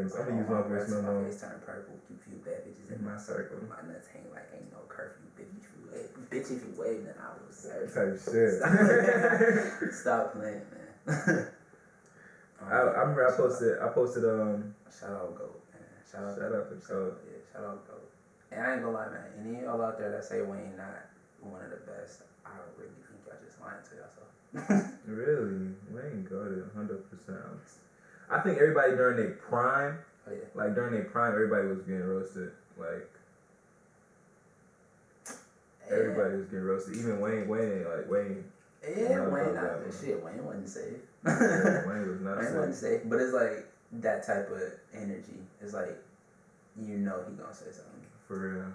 voice. I'm gonna use my voice no more. My face turn purple. Keep few bad bitches in my circle. My nuts hang like ain't no curfew. Bitch, if you wave, then I will serve. Type shit. Stop playing, man. I remember I posted shout out GOAT, man. Shout out to GOAT. Yeah, shout out GOAT. And I ain't gonna lie, man. Any of y'all out there that say Wayne not one of the best, I really think y'all just lying to yourself. Really? Wayne got it 100%. I think everybody during their prime, like during their prime, everybody was getting roasted. Like everybody was getting roasted. Even Wayne ain't like Wayne. Yeah, Wayne not good shit. Wayne wasn't safe. Wayne was not Wayne safe. wasn't safe. But it's like that type of energy. It's like you know he gonna say something. For real.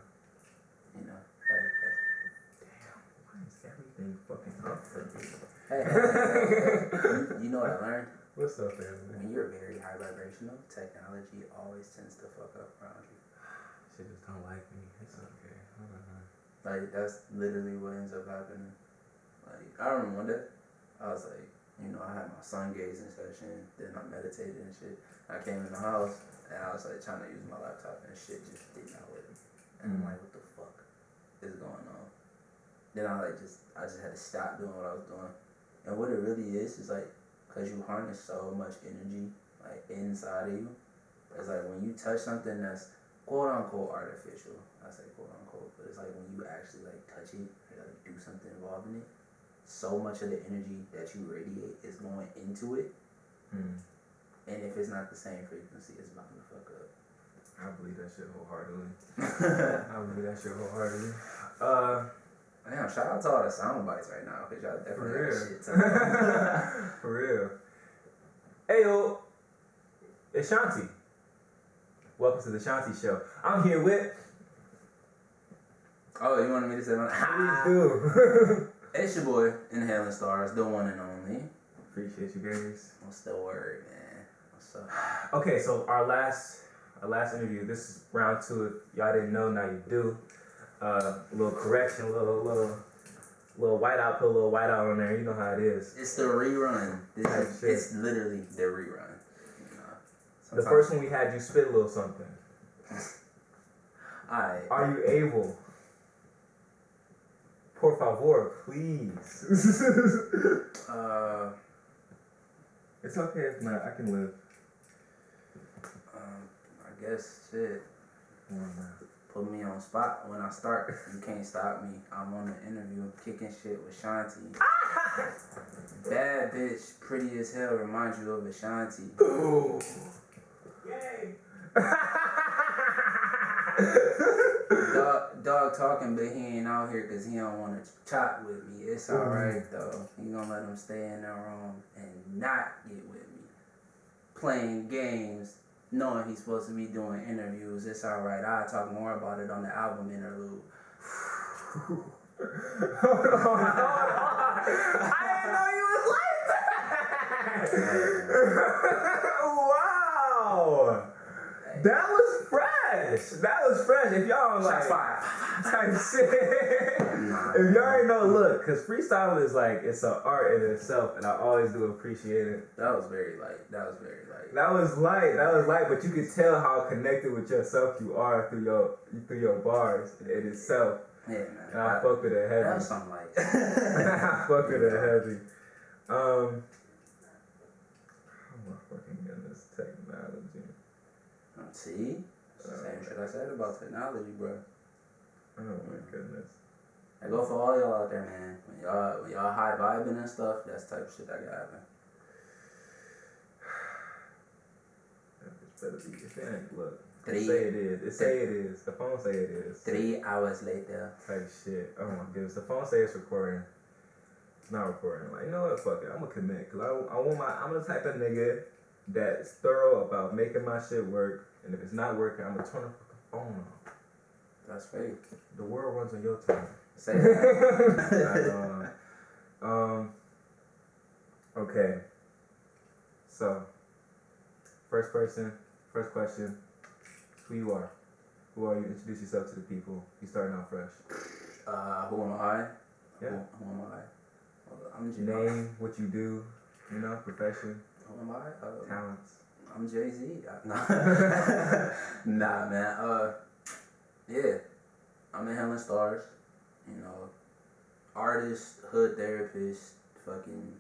You know. Damn, why is everything fucking up for me? Hey. You know what I learned? What's up, family? When you're very high vibrational, technology always tends to fuck up around you. She just don't like me. It's okay. Like that's literally what ends up happening. Like I remember one day, I was like, you know, I had my sun gazing session, then I meditated and shit. I came in the house and I was like trying to use my laptop and shit just did not work. And I'm like, what the fuck is going on? Then I just had to stop doing what I was doing. And what it really is like, cause you harness so much energy like inside of you. It's like when you touch something that's quote unquote artificial. I say quote unquote, but it's like when you actually like touch it or like do something involving it, so much of the energy that you radiate is going into it. And if it's not the same frequency, it's about to fuck up. I believe that shit wholeheartedly. Damn, shout out to all the sound bites right now, because y'all definitely got shit to For real. Hey yo, Ashanti. Welcome to the Theshantisho. I'm here with. Oh, you wanted me to say my Please do. It's your boy, Inhailing Stars, the one and only. Appreciate you guys. What's the word, man? What's up? Okay, so our last interview. This is round 2. If y'all didn't know, now you do. A little correction, little whiteout, put a little whiteout on there. You know how it is. It's the rerun. It's literally the rerun. The first one we had you spit a little something. Alright. Are you able? Por favor, please. It's okay if not. I can live. I guess shit. Put me on spot when I start. You can't stop me. I'm on the interview kicking shit with Ashanti. Bad bitch, pretty as hell, reminds you of Ashanti. Ooh. Yay. Dog talking, but he ain't out here because he don't want to chop with me. It's alright though. He gonna let him stay in their room and not get with me. Playing games, knowing he's supposed to be doing interviews. It's alright. I'll talk more about it on the album interlude. Hold on. I didn't know you was like that. Wow. That was fresh. If y'all like type shit. If y'all ain't know, look, cause freestyle is like it's an art in itself, and I always do appreciate it. That was very light. That was light, but you could tell how connected with yourself you are through your bars in itself. Yeah, man. And I fuck with it heavy. That was something like I fuck with it heavy. How am I fucking getting this technology? See? Same shit I said about technology, bro. Oh my goodness. I go for all y'all out there, man. When y'all high vibing and stuff, that's the type of shit that can happen. That bitch better be. If it ain't, look. Say it is. It say it is. The phone say it is. 3 hours later. Type shit. Oh my goodness. The phone say it's recording. It's not recording. Like, you know what? Fuck it. I'm gonna commit. Cause I'm the type of nigga that's thorough about making my shit work. And if it's not working, I'm gonna turn the fucking phone off. That's fake. The world runs on your time. Say that. Okay. So, first question. Who you are? Who are you? Introduce yourself to the people. You starting out fresh. Who am I? Yeah. Who am I? I'm Name, what you do, profession. Who am I? Talents. I'm Jay-Z. Nah. Nah, man. Yeah. I'm Inhailing stars. You know, artist, hood therapist, fucking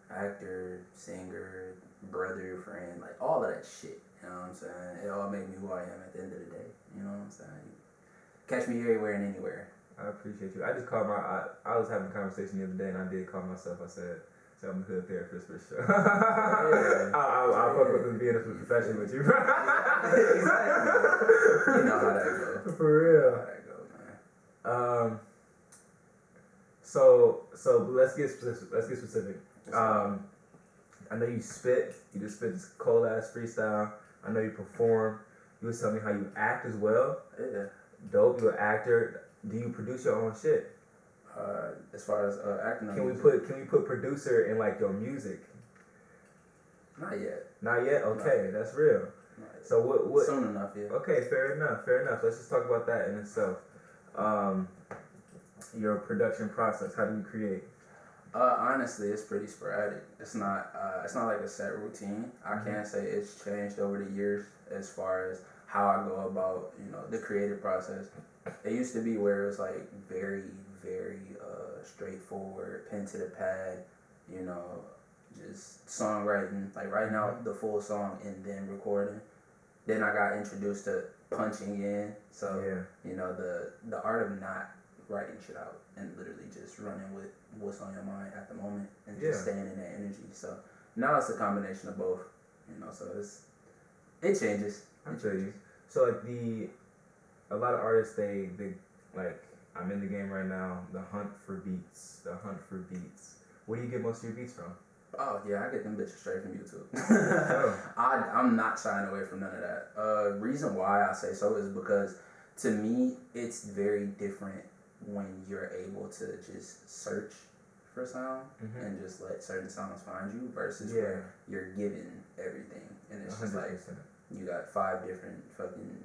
actor, singer, brother, friend, like all of that shit. You know what I'm saying? It all made me who I am at the end of the day. You know what I'm saying? Catch me everywhere and anywhere. I appreciate you. I just called I was having a conversation the other day and I did call myself. I said I'm a hood therapist for sure. Yeah. I'll fuck with being a profession with you. Exactly. You know how that go. For real. You know how that go, man. So let's get specific. I know you spit. You just spit this cold ass freestyle. I know you perform. You was telling me how you act as well. Yeah. Dope. You're an actor. Do you produce your own shit? As far as acting, Can we put producer in like your music? Not yet. Not yet. Okay, that's real. Not yet. So what? Soon enough, yeah. Okay, fair enough. Let's just talk about that in itself. Your production process. How do you create? Honestly, it's pretty sporadic. It's not like a set routine. I can't say it's changed over the years as far as how I go about, the creative process. It used to be where it was like very, very straightforward, pen to the pad, just songwriting. Like right now, the full song and then recording. Then I got introduced to punching in. So, the art of not writing shit out and literally just running with what's on your mind at the moment and just staying in that energy. So now it's a combination of both, so it changes. I tell you. So like a lot of artists, they like, I'm in the game right now, the hunt for beats. Where do you get most of your beats from? Oh yeah, I get them bitches straight from YouTube. I'm not shying away from none of that. Reason why I say so is because to me, it's very different when you're able to just search for sound and just let certain sounds find you versus where you're given everything and it's 100%. Just like you got 5 different fucking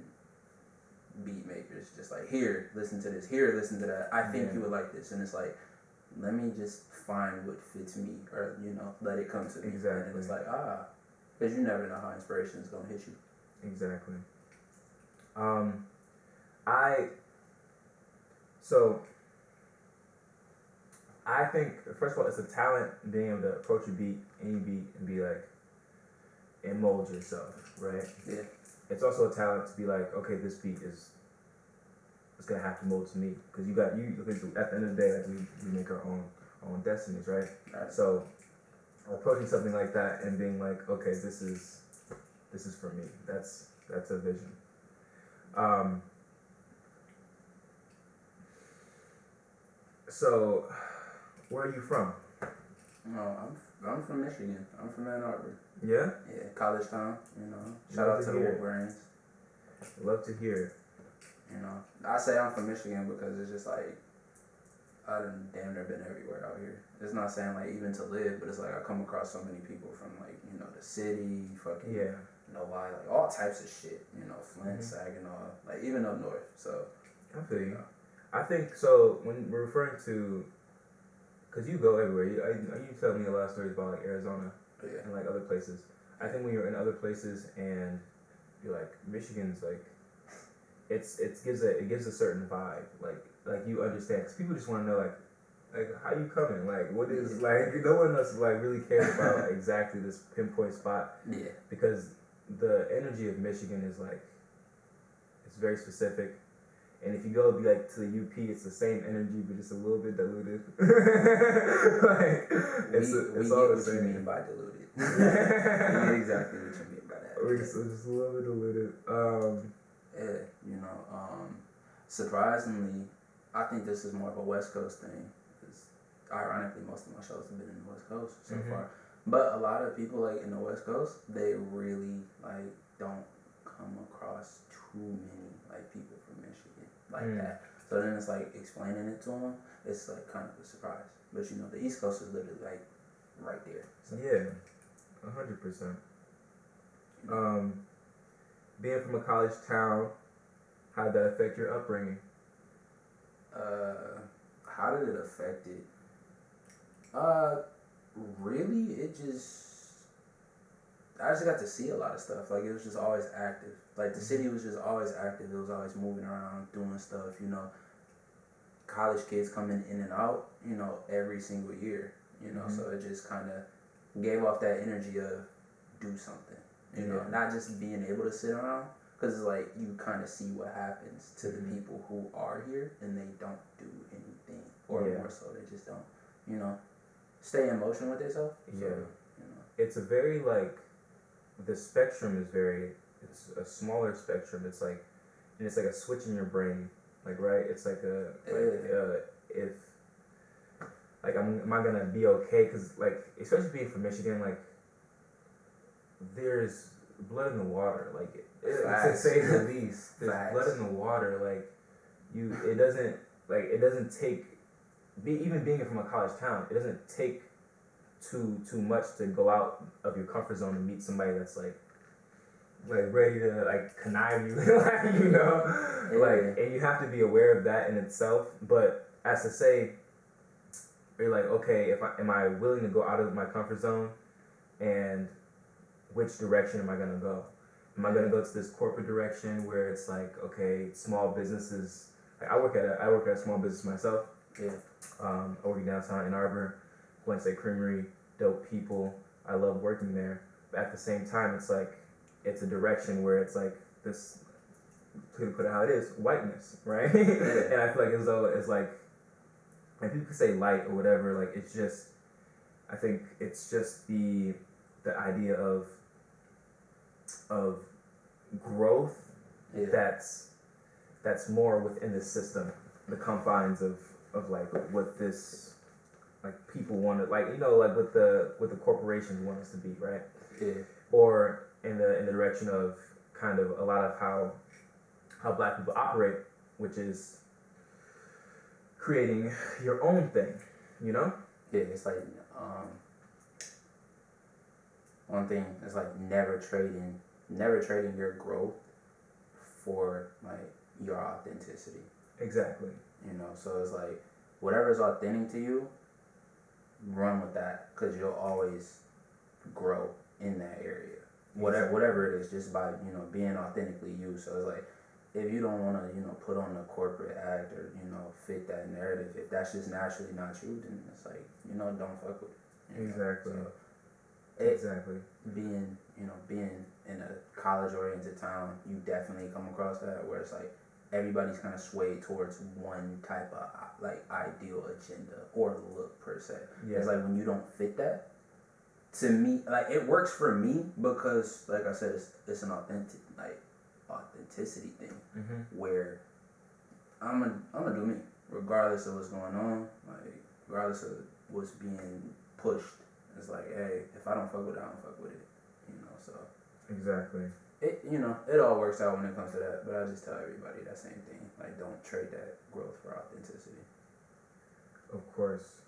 beat makers just like, here, listen to this, here, listen to that, I think you would like this, and it's like, let me just find what fits me, or let it come to me. Exactly. And it's like, because you never know how inspiration is gonna hit you. Exactly. I think, first of all, it's a talent being able to approach any beat, and be like, and mold yourself, right? Yeah. It's also a talent to be like, okay, this beat it's gonna have to mold to me, because at the end of the day, like we make our own destinies, right? So approaching something like that and being like, okay, this is for me. That's a vision. So, where are you from? No, I'm from Michigan. I'm from Ann Arbor. Yeah? Yeah, college town, Shout out to the Wolverines. Love to hear it. I say I'm from Michigan because it's just like, I done damn near been everywhere out here. It's not saying like even to live, but it's like I come across so many people from like, the city, fucking, Novi, like all types of shit, Flint, Saginaw, like even up north, so. I feel you. I think, so when we're referring to, because you go everywhere, you tell me a lot of stories about like Arizona and like other places. I think when you're in other places and you're like, Michigan's like, it gives a certain vibe, like you understand, because people just want to know like how you coming, like what is, like no one else like really cares about exactly this pinpoint spot, because the energy of Michigan is like, it's very specific. And if you go like to the UP, it's the same energy, but just a little bit diluted. Like, it's all the same. What you mean by diluted? We get exactly what you mean by that. So just a little bit diluted. Surprisingly, I think this is more of a West Coast thing. Because ironically, most of my shows have been in the West Coast so far. But a lot of people like in the West Coast, they really like don't come across too many like people from Michigan like that. So then it's like explaining it to them, it's like kind of a surprise. But the East Coast is literally like right there. So. Yeah, 100%. Being from a college town, how did that affect your upbringing? How did it affect it? Really, it just I just got to see a lot of stuff. Like, it was just always active. Like, the city was just always active. It was always moving around, doing stuff, you know. College kids coming in and out, you know, every single year, you know. So it just kind of gave off that energy of do something, you know. Not just being able to sit around, because it's like you kind of see what happens to the people who are here and they don't do anything. Or more so, they just don't, you know, stay in motion with themselves. So, you know. It's a very, like, the spectrum is very, it's a smaller spectrum. It's like, and it's like a switch in your brain, like, right? It's like if, like, am I gonna be okay? Because, like, especially being from Michigan, like, there's blood in the water, like, to say the least. There's blood in the water, like, it doesn't take, even being from a college town, it doesn't take too much to go out of your comfort zone and meet somebody that's like ready to like connive you, like, you know, like, and you have to be aware of that in itself. But as to say, you're like, okay, am I willing to go out of my comfort zone, and which direction am I gonna go? Am I gonna go to this corporate direction where it's like, okay, small businesses? Like, I work at a small business myself. I work in downtown Ann Arbor. Wednesday Creamery, dope people. I love working there. But at the same time, it's like, it's a direction where it's like this, to put it how it is, whiteness, right? And I feel like as though it's like, and people can say light or whatever, like, it's just, I think it's just the idea of growth that's more within the system, the confines of like what this, like, people want to, like, you know, like what the corporations want us to be, right? Or in the direction of kind of a lot of how Black people operate, which is creating your own thing, you know? It's like one thing is like never trading your growth for like your authenticity. Exactly. You know, so it's like whatever's authentic to you, run with that, because you'll always grow in that area. Whatever it is, just by, you know, being authentically you. So it's like, if you don't want to, you know, put on the corporate act or, you know, fit that narrative, if that's just naturally not you, then it's like, you know, don't fuck with it. Exactly. Exactly. Being in a college-oriented town, you definitely come across that, where it's like everybody's kind of swayed towards one type of like ideal agenda or look per se. It's like when you don't fit that, to me, like, it works for me because, like I said, it's an authenticity thing, where I'm gonna do me regardless of what's going on, like regardless of what's being pushed. It's like, hey, if I don't fuck with it, I don't fuck with it, you know. So exactly. It, you know, it all works out when it comes to that. But I just tell everybody that same thing. Like, don't trade that growth for authenticity. Of course.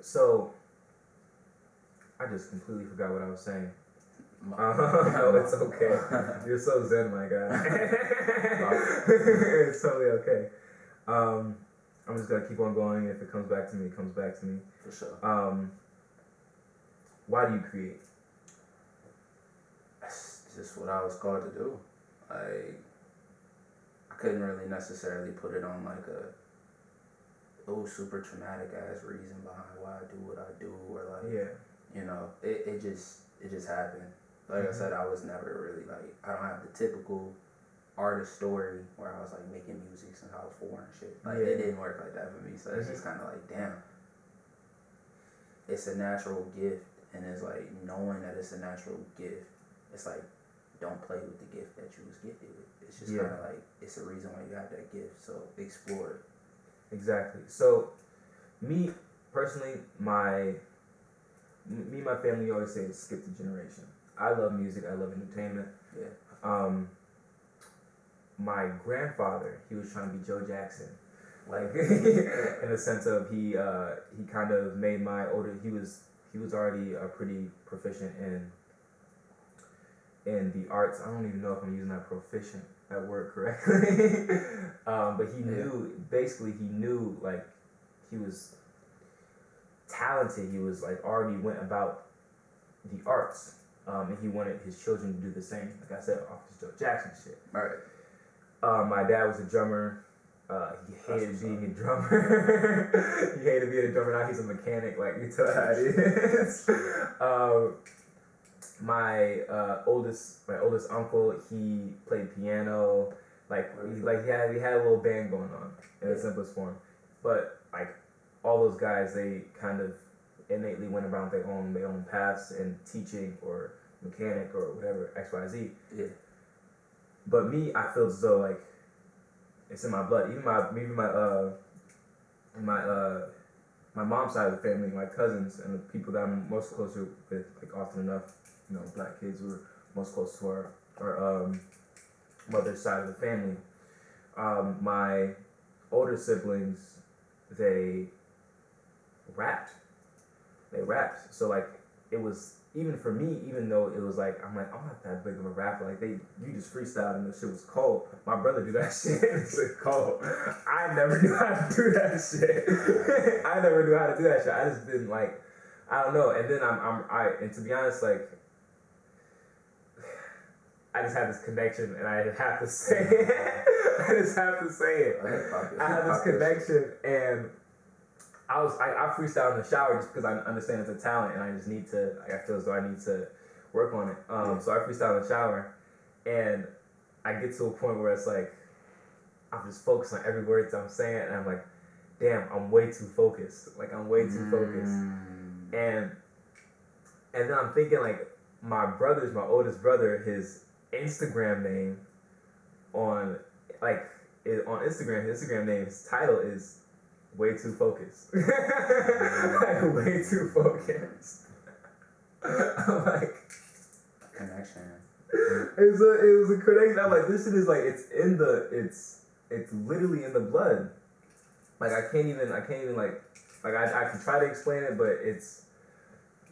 So, I just completely forgot what I was saying. No, it's okay. You're so zen, my guy. It's totally okay. I'm just gonna keep on going. If it comes back to me, it comes back to me. For sure. Why do you create? That's just what I was called to do. I couldn't really necessarily put it on like a super traumatic ass reason behind why I do what I do, or like, you know, it just happened. Like I said, I was never really like, I don't have the typical artist story where I was like making music since I was 4 and shit. Like, it didn't work like that for me. So it's just kind of like, damn, it's a natural gift, and it's like, knowing that it's a natural gift, it's like, don't play with the gift that you was gifted with. It's just kind of like, it's a reason why you have that gift, so explore it. Exactly. So, me personally, my family always say skip the generation. I love music. I love entertainment. My grandfather, he was trying to be Joe Jackson, like in the sense of he kind of made my older. He was already pretty proficient in the arts. I don't even know if I'm using that proficient. that word correctly. But he knew like he was talented. He was like already went about the arts, and he wanted his children to do the same. Like I said, off this Joe Jackson shit. Right. My dad was a drummer. He hated being a drummer. He hated being a drummer. Now he's a mechanic. Like, you tell how it is. My oldest uncle, he played piano. We had a little band going on in the simplest form. But like all those guys, they kind of innately went around their own paths in teaching or mechanic or whatever, XYZ. Yeah. But me, I feel as though like it's in my blood. Even my mom's side of the family, my cousins and the people that I'm most close with, like often enough, you know, black kids who are most close to our mother's side of the family. My older siblings, they rapped. So like it was, even for me, even though it was like, I'm like, I'm not that big of a rapper. Like you just freestyled and the shit was cold. My brother do that shit and it's cold. I never knew how to do that shit. I just didn't like, I don't know. And then and to be honest, like, I just had this connection and I have to say it. I had this connection and I freestyle in the shower just because I understand it's a talent and I just need to, like, I feel as though I need to work on it. So I freestyle in the shower and I get to a point where it's like, I'm just focused on every word that I'm saying and I'm like, damn, I'm way too focused. Like, I'm way too focused. And then I'm thinking, like, my oldest brother, his Instagram name on Instagram, his Instagram name, his title is way too focused. Like, way too focused. I'm like, connection. It was a connection. I'm like, this shit is like, it's literally in the blood. Like, I can't even like I can try to explain it, but it's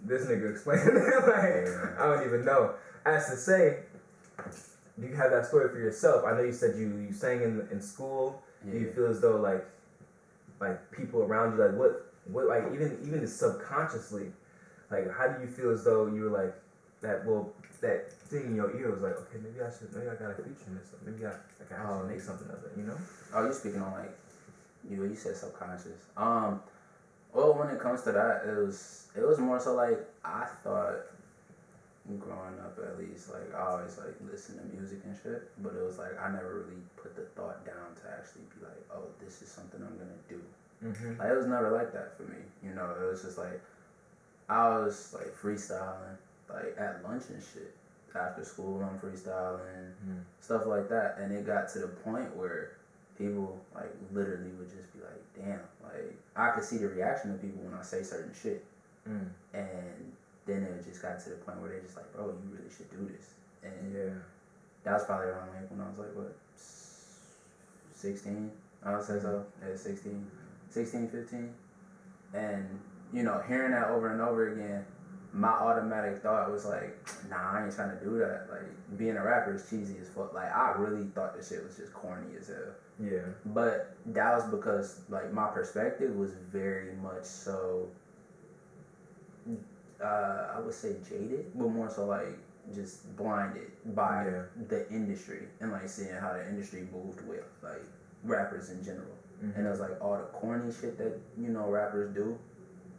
this nigga explaining it. Like, I don't even know. As to say, do you have that story for yourself? I know you said you sang in school. Yeah. Do you feel as though like people around you, like what like even subconsciously, like how do you feel as though you were like that thing in your ear was like, okay, maybe I gotta feature in this, maybe I can actually make something of it, you know? Oh, you speaking on like you said subconscious. Well, when it comes to that, it was more so like I thought growing up, at least, like I always like listen to music and shit, but it was like I never really put the thought down to actually be like, oh, this is something I'm gonna do. Mm-hmm. Like, it was never like that for me, you know. It was just like I was like freestyling, like at lunch and shit. After school, I'm freestyling, stuff like that, and it got to the point where people like literally would just be like, damn, like I could see the reaction of people when I say certain shit, and then it just got to the point where they just like, bro, you really should do this. And that was probably around like when I was like, what, 16? I would say so. Yeah, 16, 15. And, you know, hearing that over and over again, my automatic thought was like, nah, I ain't trying to do that. Like, being a rapper is cheesy as fuck. Like, I really thought this shit was just corny as hell. Yeah. But that was because, like, my perspective was very much so, I would say jaded, but more so like just blinded by the industry and like seeing how the industry moved with like rappers in general. And it was like all the corny shit that, you know, rappers do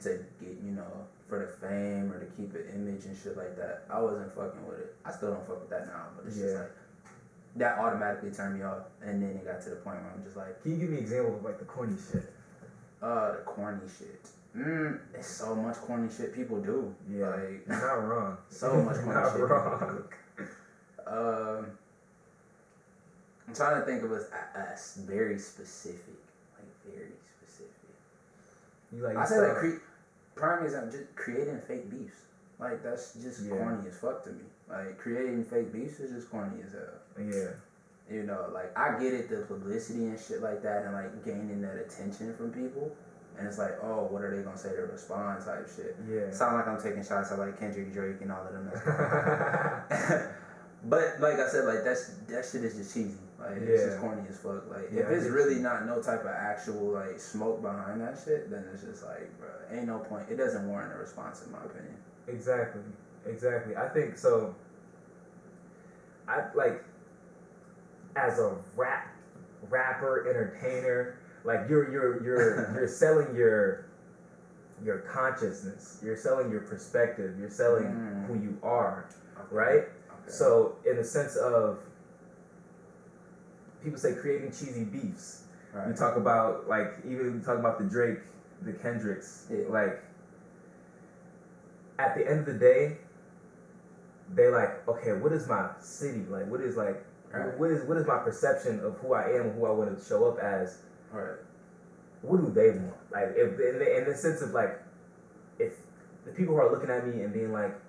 to get, you know, for the fame or to keep an image and shit like that. I wasn't fucking with it. I still don't fuck with that now, but it's just like that automatically turned me off. And then it got to the point where I'm just like, can you give me an example of like the corny shit? The corny shit. There's so much corny shit people do. Yeah, like, you're not wrong. So much corny not shit wrong. people do. I'm trying to think of a very specific. Like, very specific. You like, I say like, prime example, just creating fake beefs. Like, that's just corny as fuck to me. Like, creating fake beefs is just corny as hell. Yeah. You know, like, I get it, the publicity and shit like that, and like gaining that attention from people. And it's like, oh, what are they gonna say to respond type shit. Yeah. Sound like I'm taking shots at like Kendrick, Drake, and all of them. But like I said, like that shit is just cheesy. Like it's just corny as fuck. Like if it's really not no type of actual like smoke behind that shit, then it's just like, bro, ain't no point. It doesn't warrant a response in my opinion. Exactly. I think so. I like as a rapper, entertainer, like you're selling your consciousness. You're selling your perspective. You're selling who you are, right? Okay. So in the sense of people say creating cheesy beefs. Right. We talk about we talk about the Drake, the Kendricks. Yeah. Like at the end of the day, they're like, okay, what is my city like? What is like? Right. What is my perception of who I am and who I want to show up as? Right. What do they want? Like, if in the sense of like, if the people who are looking at me and being like,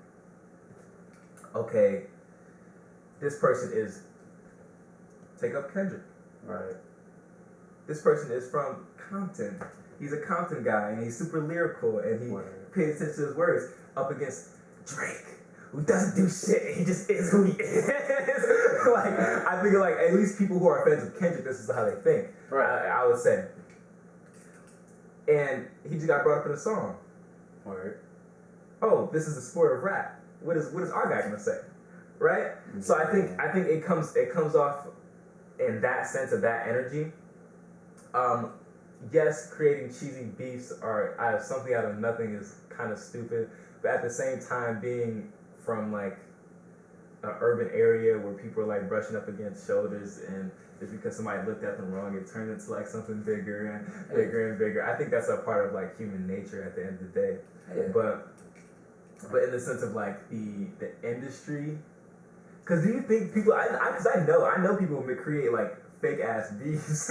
okay, this person is, take up Kendrick. Right. This person is from Compton. He's a Compton guy and he's super lyrical and he pays attention to his words up against Drake, who doesn't do shit. He just is who he is. Like, I think like at least people who are fans of Kendrick, this is how they think. Right. I would say. And he just got brought up in a song. Word. Oh, this is the sport of rap. What is our guy gonna say? Right? Mm-hmm. So I think it comes off in that sense of that energy. Yes, creating cheesy beefs are something out of nothing is kind of stupid, but at the same time, being from like an urban area where people are like brushing up against shoulders, and just because somebody looked at them wrong, it turned into like something bigger and bigger and bigger. I think that's a part of like human nature at the end of the day. Yeah. But in the sense of like the industry, because do you think people? Because I know people who create like fake ass beefs.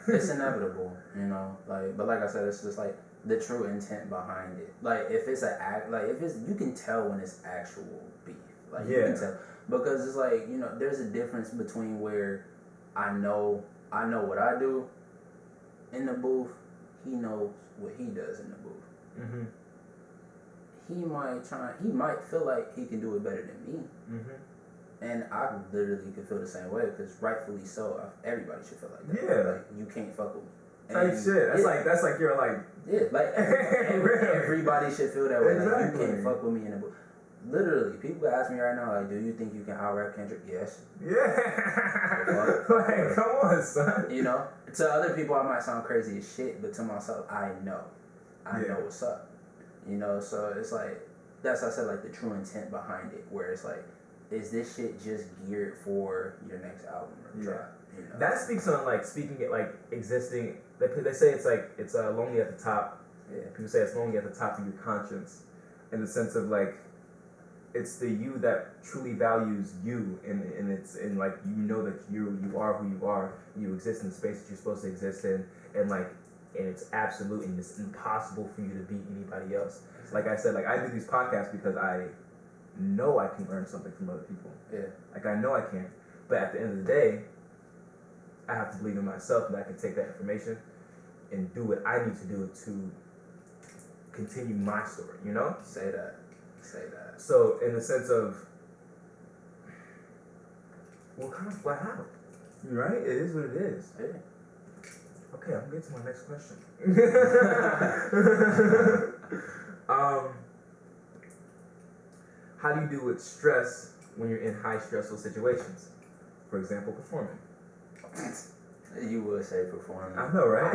It's inevitable, you know. Like, but like I said, it's just like the true intent behind it. Like if it's an act, like if it's, you can tell when it's actual beef. Like you can tell, because it's like, you know, there's a difference between where I know what I do in the booth. He knows what he does in the booth. Mm-hmm. He might feel like he can do it better than me. Mm-hmm. And I literally could feel the same way, because rightfully so, everybody should feel like that. Yeah. Like, you can't fuck with me. Type shit. That's like you're like... Yeah, like everybody should feel that way. Exactly. Like, you can't fuck with me in the book. Literally, people ask me right now, like, do you think you can out-rap Kendrick? Yes. Yeah. Like, come on, son. You know? To other people, I might sound crazy as shit, but to myself, I know what's up. You know, so it's like, that's why I said, like, the true intent behind it, where it's like, is this shit just geared for your next album or drop? You know? That speaks on like speaking it like existing. They say it's lonely at the top. Yeah. People say it's lonely at the top of your conscience, in the sense of like it's the you that truly values you, and it's in like, you know that you are who you are. You exist in the space that you're supposed to exist in, and it's absolute, and it's impossible for you to be anybody else. Like I said, like I do these podcasts because I know I can learn something from other people. Yeah. Like I know I can. But at the end of the day, I have to believe in myself that I can take that information and do what I need to do to continue my story, you know? Say that. So in the sense of, well, kind of flat out. Right? It is what it is. Yeah. Okay, I'm gonna get to my next question. How do you deal with stress when you're in high stressful situations? For example, performing. You would say performing. I know, right?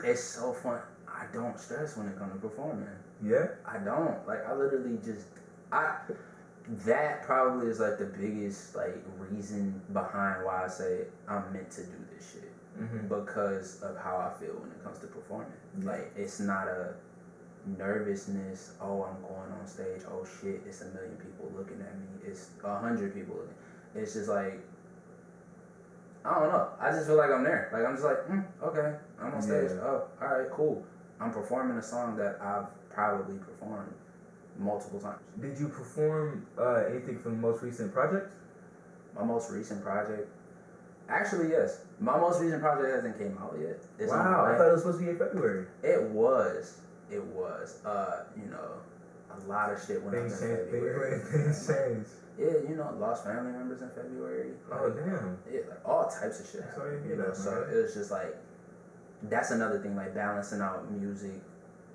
It's so fun. I don't stress when it comes to performing. Yeah? I don't. Like, I literally just... That probably is, like, the biggest, like, reason behind why I say I'm meant to do this shit. Mm-hmm. Because of how I feel when it comes to performing. Mm-hmm. Like, it's not a nervousness, oh, I'm going on stage, oh shit, it's 1 million people looking at me, it's 100 people looking. It's just like, I don't know, I just feel like I'm there. Like, I'm just like, okay, I'm on stage, oh, alright, cool. I'm performing a song that I've probably performed multiple times. Did you perform anything from the most recent project? My most recent project? Actually, yes. My most recent project hasn't came out yet. Wow, I thought it was supposed to be in February. It was. You know, a lot of shit went up in Things change. February. Things change. Yeah, you know, lost family members in February. Oh damn. Yeah, like all types of shit. Sorry to hear You know, that, so man. it was just like that's another thing, like balancing out music,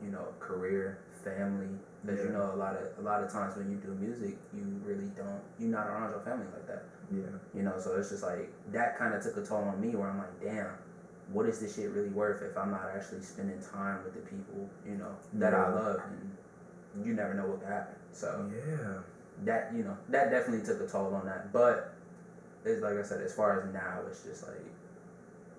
you know, career, family. Because you know, a lot of times when you do music, you're not around your family like that. Yeah. You know, so it's just like that kind of took a toll on me, where I'm like, damn, what is this shit really worth if I'm not actually spending time with the people, you know, that I love, and you never know what could happen. So yeah, that, you know, that definitely took a toll on that. But it's like I said, as far as now, it's just like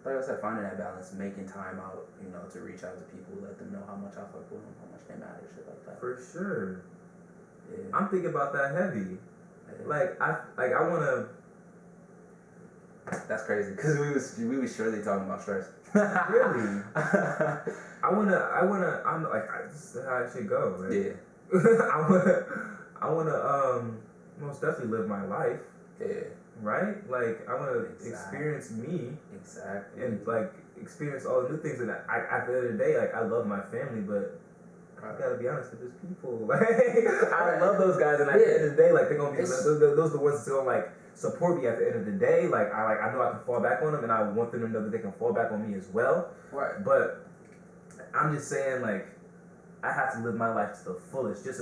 I said, finding that balance, making time out, you know, to reach out to people, let them know how much I fuck with them, how much they matter, shit like that. for sure. Yeah. I'm thinking about that heavy. Yeah. Like I wanna. That's crazy, cause we was surely talking about stress. Really? I'm like, this is how it should go. Like, Yeah. I wanna most definitely live my life. Yeah. Right? Like I wanna Exactly. experience me. Exactly. And like experience all the new things. And at the end of the day, like I love my family, but I gotta be honest with those people. Like I love those guys, and at the end of the day, like they're gonna be those are the ones that's gonna like support me at the end of the day. Like I know I can fall back on them, and I want them to know that they can fall back on me as well. Right. But I'm just saying, like I have to live my life to the fullest, it's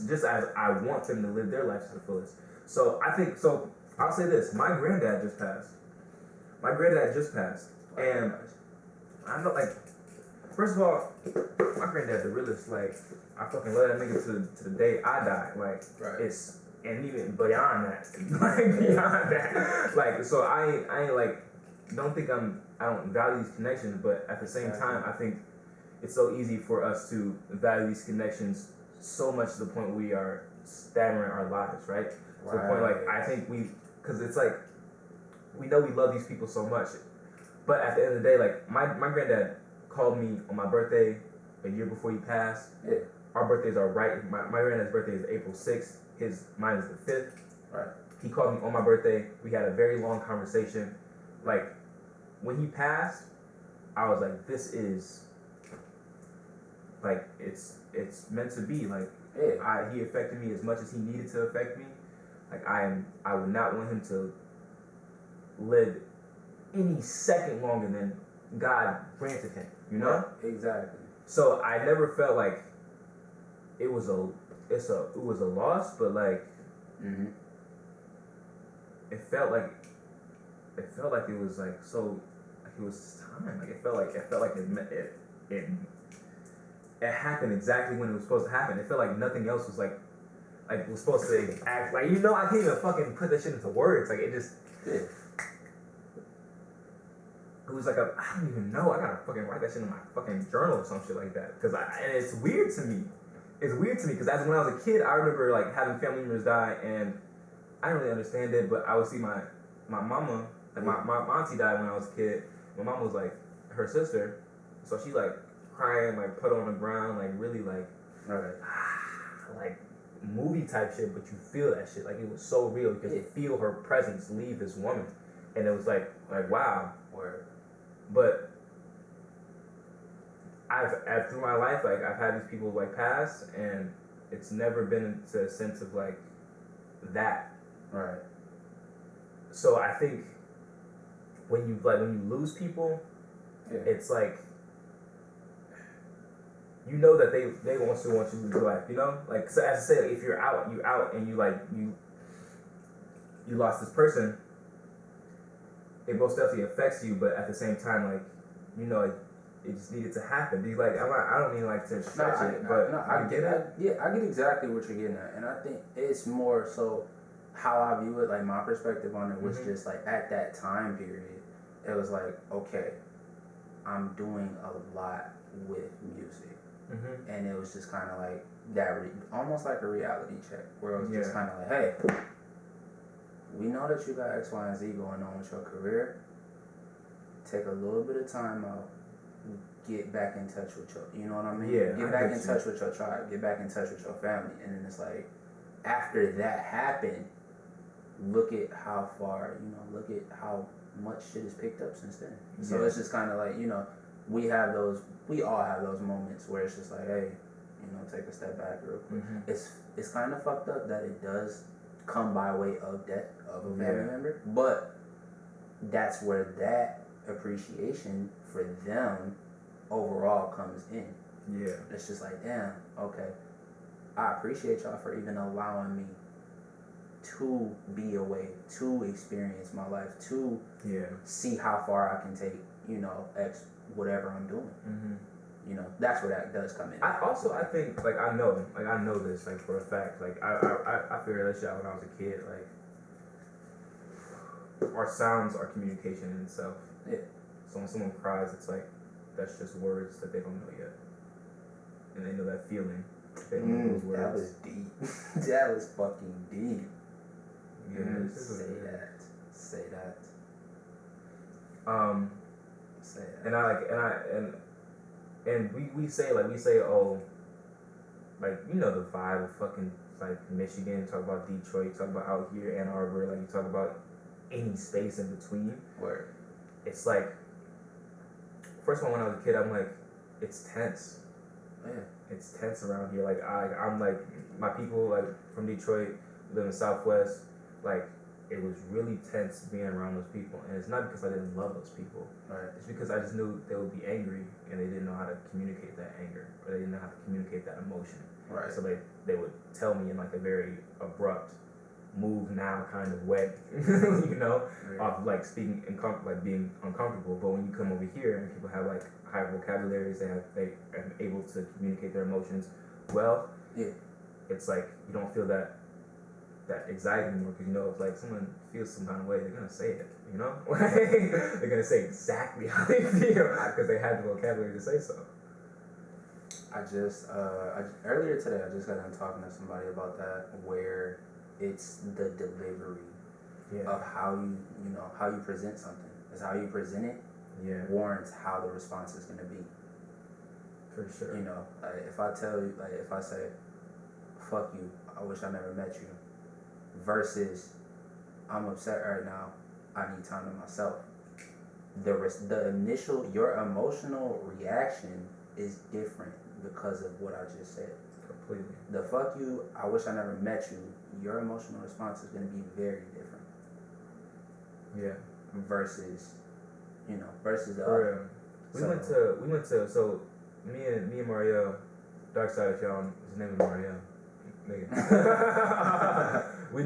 just as I want them to live their life to the fullest. So I think so. I'll say this: my granddad just passed. And I know, like, first of all, my granddad the realest. Like, I fucking love that nigga to the day I die. Like, it's and even beyond that, like beyond that. Like, so I ain't like, I don't value these connections, but at the same time, I think it's so easy for us to value these connections so much to the point we are stammering our lives, right? To the point, like, I think because it's like, we know we love these people so much, but at the end of the day, like, my granddad called me on my birthday a year before he passed. Yeah. Our birthdays are right. My granddad's birthday is April 6th. Mine is the 5th. Right. He called me on my birthday. We had a very long conversation. Like, when he passed, I was like, this is, like, it's meant to be. Like, he affected me as much as he needed to affect me. Like, I would not want him to live any second longer than God granted him, you know? Right. Exactly. So I never felt like it was a loss, but like it felt like it was like so, like it was time. Like it felt like it happened exactly when it was supposed to happen. It felt like nothing else was like it was supposed to act like, you know, I can't even fucking put that shit into words. Like it just it was like I don't even know. I gotta fucking write that shit in my fucking journal or some shit like that. And it's weird to me. It's weird to me because as when I was a kid, I remember like having family members die, and I didn't really understand it. But I would see my mama, like my auntie died when I was a kid. My mom was like her sister, so she like crying, like put on the ground, like really like like movie type shit. But you feel that shit, like it was so real because you feel her presence leave this woman, and it was like wow. But I've through my life, like I've had these people like pass, and it's never been to a sense of like that. Right. So I think when you lose people, it's like you know that they still want you to live life, you know? Like, so as I say, like, if you're out, and you lost this person, it most definitely affects you, but at the same time, like, you know, it just needed to happen. Because, like, I don't mean like to stretch it, but I get it. I get exactly what you're getting at, and I think it's more so how I view it. Like my perspective on it was just like at that time period, it was like, okay, I'm doing a lot with music, and it was just kind of like that, almost like a reality check, where it was just kind of like, hey, we know that you got X, Y, and Z going on with your career. Take a little bit of time out. Get back in touch with your, you know what I mean? Yeah. Get back in touch with your tribe. Get back in touch with your family. And then it's like, after that happened, look at how far, you know, look at how much shit is picked up since then. So it's just kind of like, you know, we all have those moments where it's just like, hey, take a step back real quick. Mm-hmm. It's kind of fucked up that it does come by way of death of a family member, but that's where that appreciation for them overall comes in. Yeah. It's just like, damn, okay, I appreciate y'all for even allowing me to be away, to experience my life, to see how far I can take, X, whatever I'm doing. Mm-hmm. That's where that does come in. I think, like, I know this, like, for a fact. Like, I figured this out when I was a kid. Like, our sounds are communication in itself. Yeah. So when someone cries, it's like, that's just words that they don't know yet. And they know that feeling. They don't know those words. That was deep. That was fucking deep. Yeah. Say that. And we say, oh, like, the vibe of fucking, like, Michigan, talk about Detroit, talk about out here, Ann Arbor, like, you talk about any space in between. Where it's like, first of all, when I was a kid, I'm like, it's tense. Yeah. It's tense around here. Like, I'm like, my people, like, from Detroit, live in Southwest, like, it was really tense being around those people. And it's not because I didn't love those people. Right. It's because I just knew they would be angry and they didn't know how to communicate that anger, or they didn't know how to communicate that emotion. Right. So they would tell me in, like, a very abrupt, move now kind of way, of, like, speaking like being uncomfortable. But when you come over here and people have, like, high vocabularies, they are able to communicate their emotions well. Yeah. It's like you don't feel that anxiety anymore, because if, like, someone feels some kind of way, they're gonna say it. They're gonna say exactly how they feel because they had the vocabulary to say so. Earlier today, I just got done talking to somebody about that, where it's the delivery of how you present something. It's how you present it warrants how the response is gonna be. For sure. If I tell you, like, if I say, "Fuck you, I wish I never met you," versus, "I'm upset right now, I need time to myself." Your emotional reaction is different because of what I just said. Completely. The "fuck you, I wish I never met you," your emotional response is going to be very different. Yeah. Versus the other. We went to so me and Mauriel, Dark Side of Sean, his name is Mauriel. Nigga. We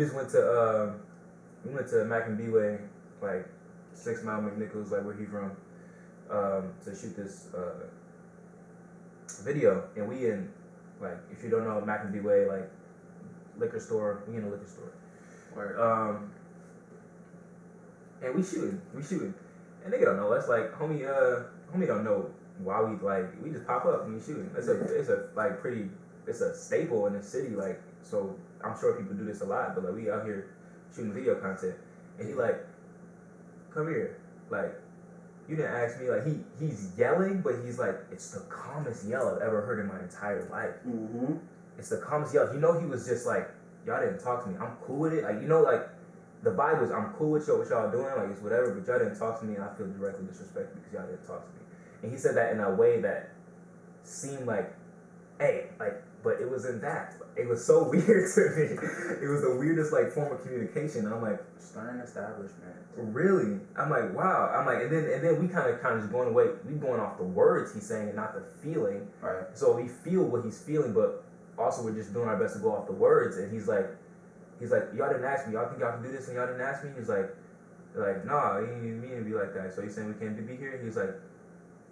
went to Mac and B-Way, like 6 Mile McNichols, like where he from, to shoot this video. And we in, like, if you don't know, Mac and B-Way, like, liquor store. We in a liquor store. Word. And we shooting. And nigga don't know us. Like, homie don't know why we just pop up and we shooting. It's a staple in the city, like, so I'm sure people do this a lot, but, like, we out here shooting video content. And he like, "Come here." Like, you didn't ask me. Like, he's yelling, but he's like, it's the calmest yell I've ever heard in my entire life. Mm-hmm. It's the calmest yell. He was just like, "Y'all didn't talk to me. I'm cool with it." Like, like, the vibe was, "I'm cool with what y'all doing. Like, it's whatever, but y'all didn't talk to me, and I feel directly disrespected because y'all didn't talk to me." And he said that in a way that seemed like, hey, like, but it wasn't that. It was so weird to me. It was the weirdest, like, form of communication. And I'm like, stern establishment. Really? I'm like, wow. I'm like, and then we kind of just going away. We going off the words he's saying, not the feeling. Right. So we feel what he's feeling, but also we're just doing our best to go off the words. And he's like, "Y'all didn't ask me. Y'all think y'all can do this and y'all didn't ask me?" He's like, "Nah, you didn't mean to be like that. So he's saying we can't be here?" He's like,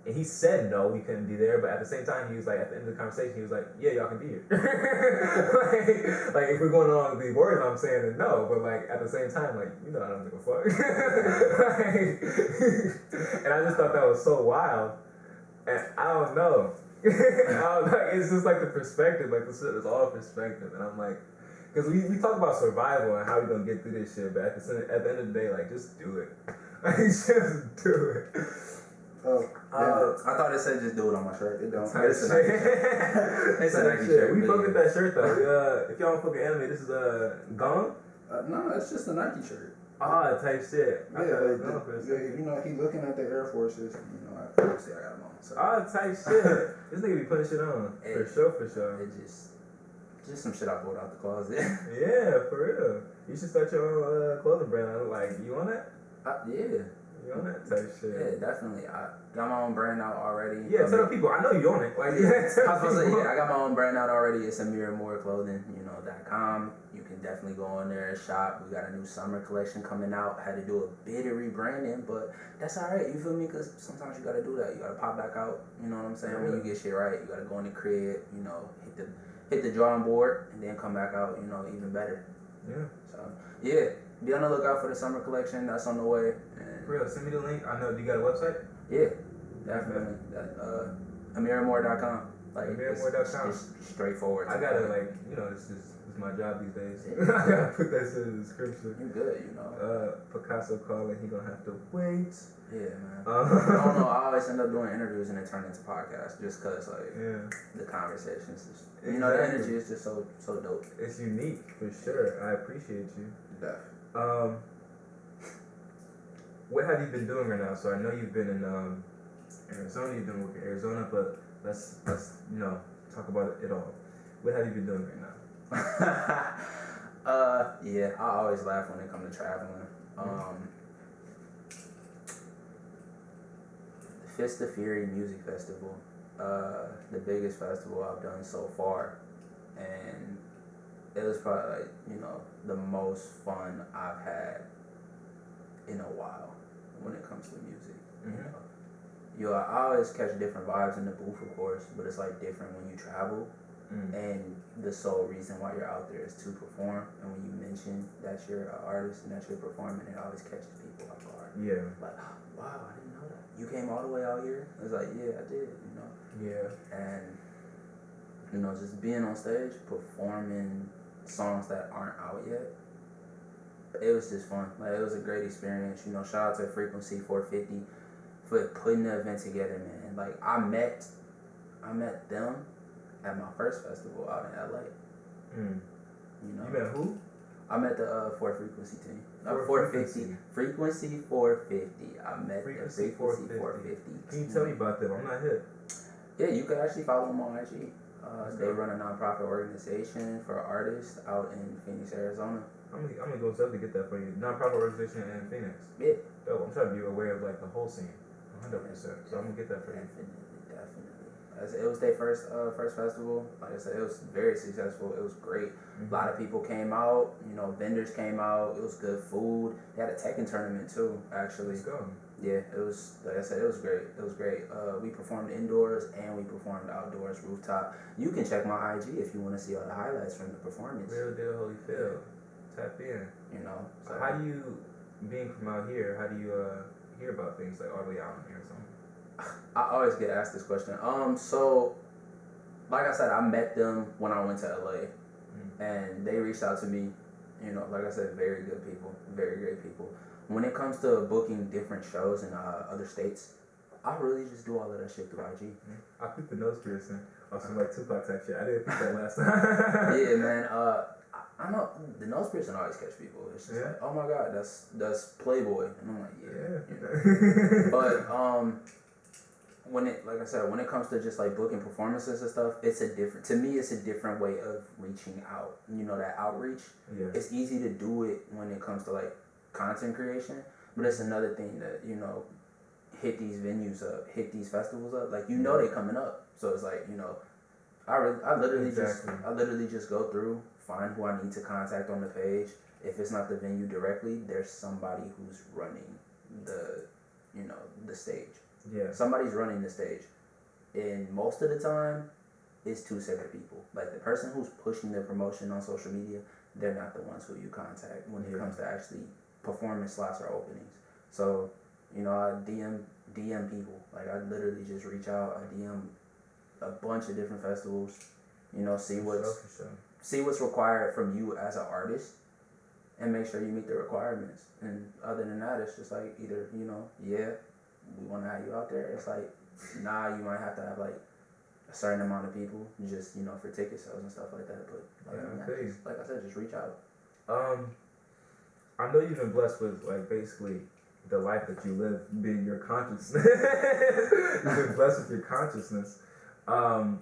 and he said no, we couldn't be there, but at the same time, he was like, at the end of the conversation, he was like, "Yeah, y'all can be here." like, if we're going along with these words, I'm saying that no, but, like, at the same time, like, I don't give a fuck. And I just thought that was so wild, and I don't know. It's just like the perspective, like, this shit is all perspective, and I'm like, because we talk about survival and how we're gonna get through this shit, but at the end of the day, like, just do it. Like, just do it. Oh, I thought it said just do it on my shirt. It don't. It's a Nike shirt. It's a Nike shirt. We fuck with that shirt though. If y'all don't fuck with anime, this is Gone? No, it's just a Nike shirt. Type shit. Yeah, he looking at the Air Forces. Obviously, I got them on. So. Oh, tight shit. This nigga be putting shit on. For sure. It just some shit I pulled out the closet. Yeah, for real. You should start your own clothing brand. Like, you on that? Yeah. You on that type shit? Yeah, definitely. I got my own brand out already. Yeah, tell the people. I know you on it. Like, I was supposed to say, yeah, I got my own brand out already. It's AmiraMoreClothing, .com. You can definitely go on there and shop. We got a new summer collection coming out. Had to do a bit of rebranding, but that's all right. You feel me? Because sometimes you got to do that. You got to pop back out. You know what I'm saying? When you get shit right, you got to go in the crib, hit the drawing board, and then come back out, even better. Yeah. So, yeah. Be on the lookout for the summer collection. That's on the way. And for real, send me the link. I know. Do you got a website? Yeah, definitely. AmiraMore.com. Like, AmiraMore.com. It's straightforward. I gotta, this is my job these days. I gotta put that shit in the description. You good, Picasso calling. He gonna have to wait. Yeah, man. I don't know. I always end up doing interviews and it turn into podcasts just cause the conversations. The energy is just so dope. It's unique for sure. I appreciate you. Definitely. What have you been doing right now? So I know you've been in Arizona. You've been working in Arizona, but let's talk about it all. What have you been doing right now? Yeah, I always laugh when it comes to traveling. Fist of Fury Music Festival, the biggest festival I've done so far, and it was probably the most fun I've had in a while when it comes to music. I always catch different vibes in the booth, of course, but it's different when you travel. And the sole reason why you're out there is to perform. And when you mention that you're an artist and that you're performing, it always catches people off guard. Yeah. Like, oh, wow, I didn't know that. You came all the way out here? It's like, yeah, I did, Yeah. And, just being on stage, performing songs that aren't out yet, it was just fun. It was a great experience. Shout out to Frequency 450 for putting the event together, man. I met them at my first festival out in LA. You met who? I met the 4 Frequency team. 450. Frequency 450. I met Frequency the Frequency 450. Can you tell me about them? I'm not hip. Yeah, you could actually follow them on IG. They run a nonprofit organization for artists out in Phoenix, Arizona. I'm gonna go to get that for you. Nonprofit organization in Phoenix. Yeah. Dope. I'm trying to be aware of the whole scene, 100%. So I'm gonna get that for you. Definitely. It was their first festival. Like I said, it was very successful. It was great. A lot of people came out. Vendors came out. It was good food. They had a Tekken tournament too, actually. Let's go. Yeah, it was. Like I said, it was great. It was great. We performed indoors and we performed outdoors, rooftop. You can check my IG if you want to see all the highlights from the performance. Real deal, Holyfield. Tap in. So how do you, being from out here, how do you hear about things all the way out in Arizona? I always get asked this question. So, like I said, I met them when I went to LA, and they reached out to me. Like I said, very good people, very great people. When it comes to booking different shows in other states, I really just do all of that shit through IG. I peeped the nose piercing or some Tupac type shit. I didn't peep that last time. Yeah, man. I know the nose piercing always catch people. It's just oh my god, that's Playboy, and I'm like, yeah. But when it comes to just booking performances and stuff, it's a different way of reaching out. That outreach. Yeah. It's easy to do it when it comes to content creation, but it's another thing that hit these venues up, hit these festivals up. They coming up, so it's I literally just go through, find who I need to contact on the page. If it's not the venue directly, there's somebody who's running the stage. Yeah. Somebody's running the stage. And most of the time, it's 2 separate people. The person who's pushing their promotion on social media, they're not the ones who you contact when it comes to actually performance slots or openings. So, I DM people. I literally just reach out. I DM a bunch of different festivals. See what's required from you as an artist, and make sure you meet the requirements. And other than that, it's just either we want to have you out there. It's nah, you might have to have a certain amount of people just for ticket sales and stuff like that. But like I said, just reach out. I know you've been blessed with basically the life that you live, being your consciousness. You've been blessed with your consciousness. I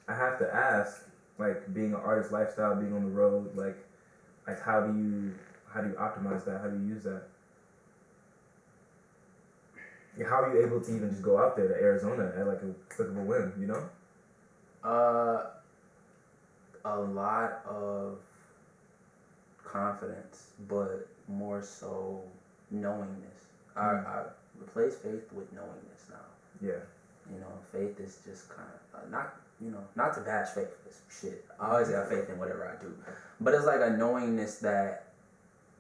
have to ask, like, being an artist lifestyle, being on the road, like how do you optimize that? How do you use that? How are you able to even just go out there to Arizona at like a click of a whim, you know? A lot of confidence, but more so knowingness. I replace faith with knowingness now. Yeah. You know, faith is just kind of not to bash faith. It's shit. I always got faith in whatever I do, but it's like a knowingness that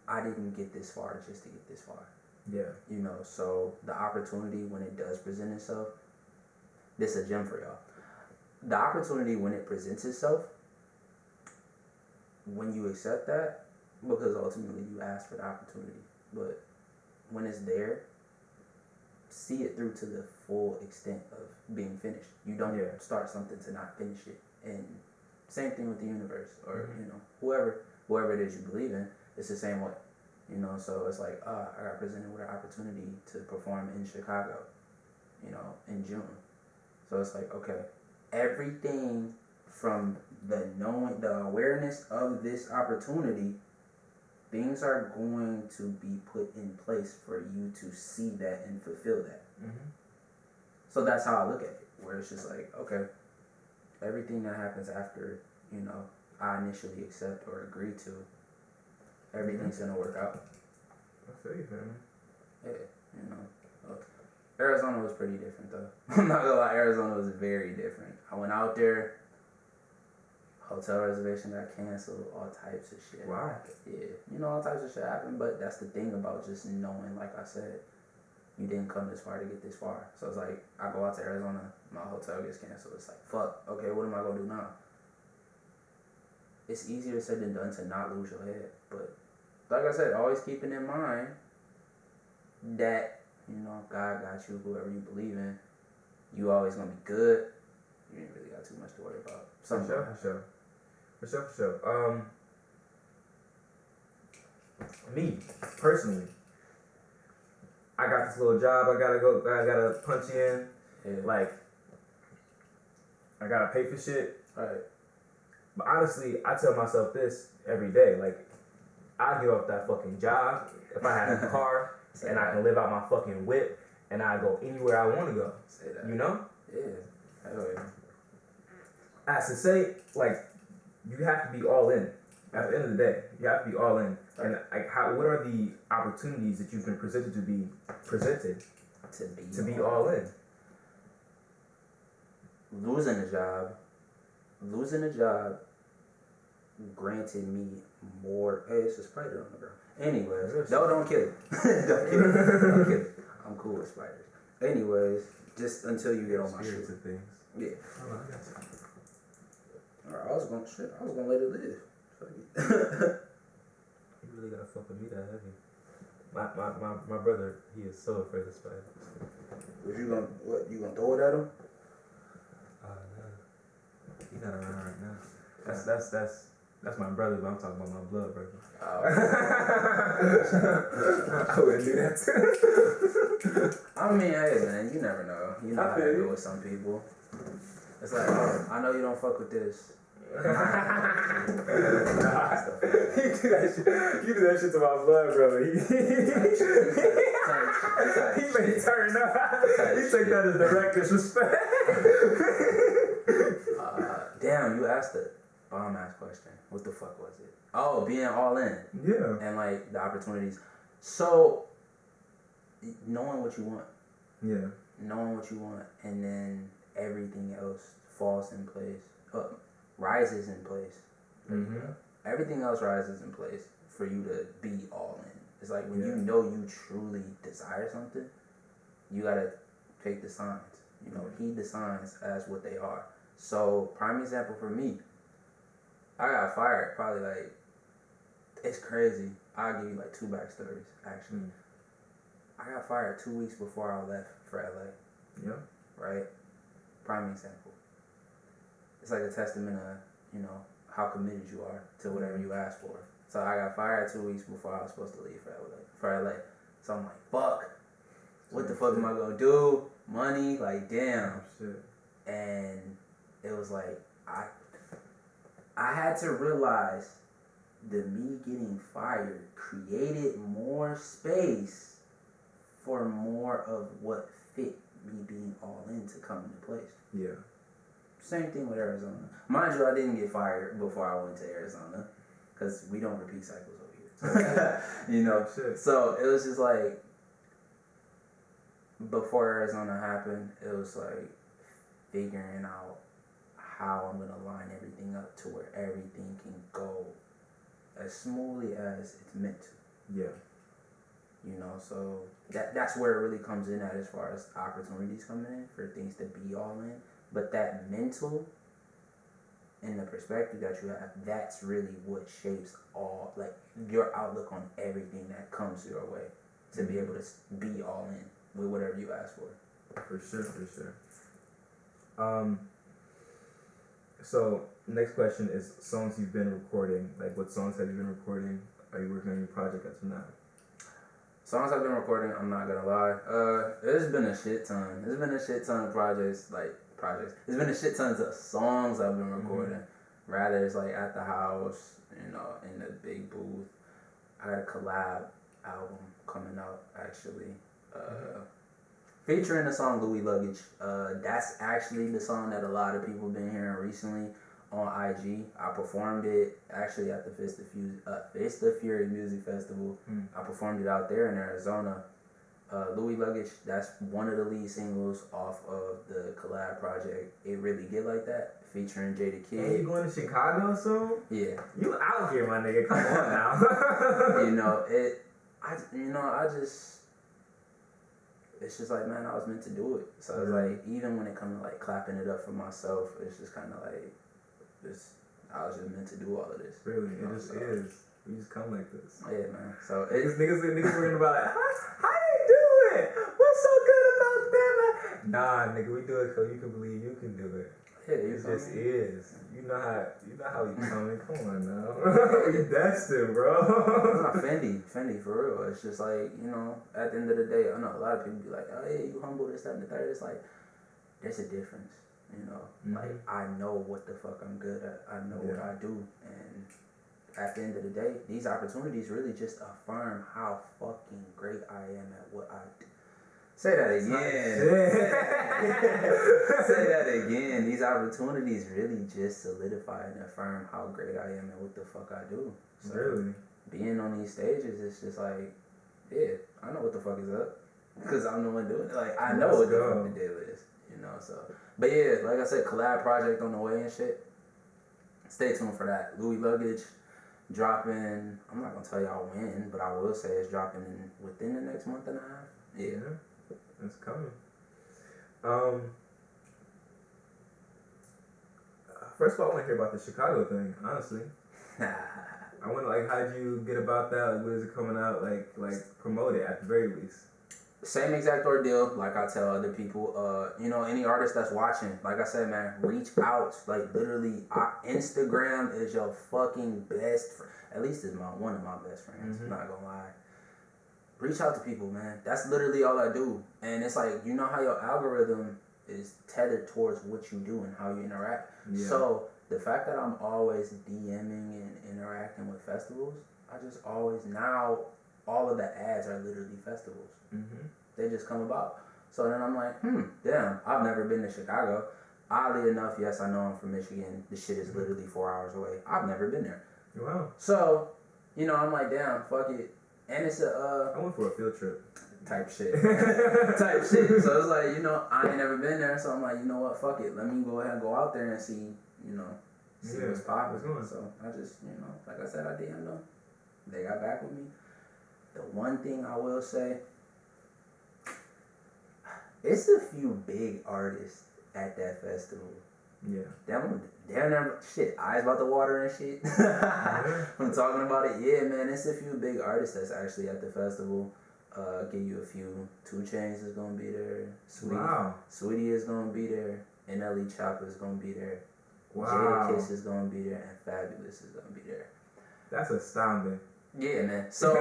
I didn't get this far just to get this far. Yeah. You know, so the opportunity when it does present itself, this is a gem for y'all. The opportunity when it presents itself, when you accept that, because ultimately you ask for the opportunity, but when it's there, see it through to the full extent of being finished. You don't start something to not finish it. And same thing with the universe, or you know, whoever it is you believe in, it's the same way. You know, so it's like, I got presented with an opportunity to perform in Chicago, you know, in June. So it's like, okay, everything from the awareness of this opportunity, things are going to be put in place for you to see that and fulfill that. Mm-hmm. So that's how I look at it, where it's just like, okay, everything that happens after, you know, I initially accept or agree to, everything's gonna work out. I feel you, man. Yeah, you know. Arizona was pretty different, though. I'm not gonna lie, Arizona was very different. I went out there, hotel reservation got canceled, all types of shit. Wow. Yeah, you know, all types of shit happened, but that's the thing about just knowing, like I said, you didn't come this far to get this far. So it's like, I go out to Arizona, my hotel gets canceled. It's like, fuck, okay, what am I gonna do now? It's easier said than done to not lose your head, but like I said, always keeping in mind that, you know, God got you, whoever you believe in, you always gonna be good. You ain't really got too much to worry about. For sure. Me, personally, I got this little job I gotta punch in. Yeah. Like, I gotta pay for shit. Right. But honestly, I tell myself this every day. Like, I'd give up that fucking job if I had a car and I can live out my fucking whip and I go anywhere I want to go. Say that. You know? Yeah. Hell yeah. As to say, like, you have to be all in. At the end of the day, you have to be all in. Right. And like, what are the opportunities that you've been presented to be all in? Losing a job granted me more. Hey, it's a spider on the ground. Anyways, don't kill it. Don't kill it. I'm cool with spiders. Anyways, just until you get on my shit. Of things. Yeah. Oh, I got you. Alright, I was gonna let it live. You really gotta fuck with me that heavy. My brother, he is so afraid of spiders. You gonna throw it at him? No. He gotta run right now. That's my brother, but I'm talking about my blood brother. Oh. I wouldn't do that too. I mean, hey man, you never know. You know how to deal with some people. It's like, oh, I know you don't fuck with this. You do that shit to my blood brother. He may turn up. He take that as direct disrespect. Damn, you asked a bomb ass question. What the fuck was it? Oh, being all in. Yeah. And like the opportunities. So knowing what you want. Yeah. Knowing what you want, and then everything else falls in place. Rises in place. Mm-hmm. Everything else rises in place for you to be all in. It's like when you know you truly desire something, you gotta take the signs. You know, heed the signs as what they are. So, prime example for me, I got fired probably like, it's crazy. I'll give you like 2 backstories, actually. I got fired 2 weeks before I left for LA. Yeah. Right? Prime example. It's like a testament of, you know, how committed you are to whatever you ask for. So I got fired 2 weeks before I was supposed to leave for LA. So I'm like, fuck. What the fuck am I gonna do? Money, like damn. Oh, shit. And it was like I had to realize that me getting fired created more space for more of what fit me being all in to come into place. Yeah. Same thing with Arizona. Mind you, I didn't get fired before I went to Arizona because we don't repeat cycles over here. You know? Shit. So it was just like, before Arizona happened, it was like figuring out how I'm going to line everything up to where everything can go as smoothly as it's meant to. Yeah. You know, so that's where it really comes in at as far as opportunities coming in for things to be all in. But that mental and the perspective that you have, that's really what shapes all, like, your outlook on everything that comes your way to be able to be all in with whatever you ask for. For sure. So next question is songs you've been recording. Like, what songs have you been recording? Are you working on your project as of now? Songs I've been recording, I'm not gonna lie. There's been a shit ton. There's been a shit ton of projects. There's been a shit tons of songs I've been recording. Rather, it's like at the house, you know, in the big booth. I got a collab album coming out actually, featuring the song Louis Luggage. That's actually the song that a lot of people been hearing recently on IG. I performed it actually at the Fist of Fury Music Festival. I performed it out there in Arizona. Louis Luggage, that's one of the lead singles off of the collab project It Really Get Like That, featuring Jada Kid. Hey, you going to Chicago soon? Yeah. You out here, my nigga. Come on now. You know, it's just like, man, I was meant to do it. So it's like, even when it comes to like clapping it up for myself, it's just kind of like, I was just meant to do all of this. Really, it just is. We just come like this. Yeah, man. So niggas worrying about how you do it? What's so good about that? Nah, nigga, we do it so you can believe you can do it. Yeah, it just is. You know how we coming. Come on now. You destined, bro. It's not Fendi for real. It's just like, you know, at the end of the day, I know a lot of people be like, oh yeah, you humble, this, that, and the third. It's like, there's a difference. You know, like, I know what the fuck I'm good at. I know what I do, and at the end of the day, these opportunities really just affirm how fucking great I am at what I do. Say that again. Say that again. These opportunities really just solidify and affirm how great I am at what the fuck I do. So really? Being on these stages, it's just like, yeah, I know what the fuck is up. Because I'm the one doing it. Like, I know what the fuck the deal is. You know, so. But yeah, like I said, collab project on the way and shit. Stay tuned for that. Louis Luggage dropping, I'm not gonna tell y'all when, but I will say it's dropping within the next month and a half. Yeah. It's coming. First of all, I want to hear about the Chicago thing, honestly. I want to, like, how did you get about that? Like, when is it coming out? Like promote it at the very least. Same exact ordeal, like I tell other people. You know, any artist that's watching, like I said, man, reach out. Like, literally, Instagram is your fucking best friend. At least it's one of my best friends. I'm not gonna lie. Reach out to people, man. That's literally all I do. And it's like, you know how your algorithm is tethered towards what you do and how you interact. Yeah. So the fact that I'm always DMing and interacting with festivals, I just always, now all of the ads are literally festivals. They just come about. So then I'm like, damn, I've never been to Chicago. Oddly enough, yes, I know I'm from Michigan. The shit is literally 4 hours away. I've never been there. Wow. So, you know, I'm like, damn, fuck it. And it's I went for a field trip. Type shit. Type shit. So it's like, you know, I ain't never been there. So I'm like, you know what, fuck it. Let me go ahead and go out there and see, you know, what's popping. So I just, you know, like I said, I DM'd them. They got back with me. The one thing I will say, it's a few big artists at that festival. Yeah. They're never, shit, eyes about the water and shit. I'm talking about it. Yeah, man, it's a few big artists that's actually at the festival. Give you a few. 2 Chainz is gonna be there. Sweetie is gonna be there. NLE Choppa is gonna be there. Jada Kiss is gonna be there, and Fabulous is gonna be there. That's astounding. Yeah, man. So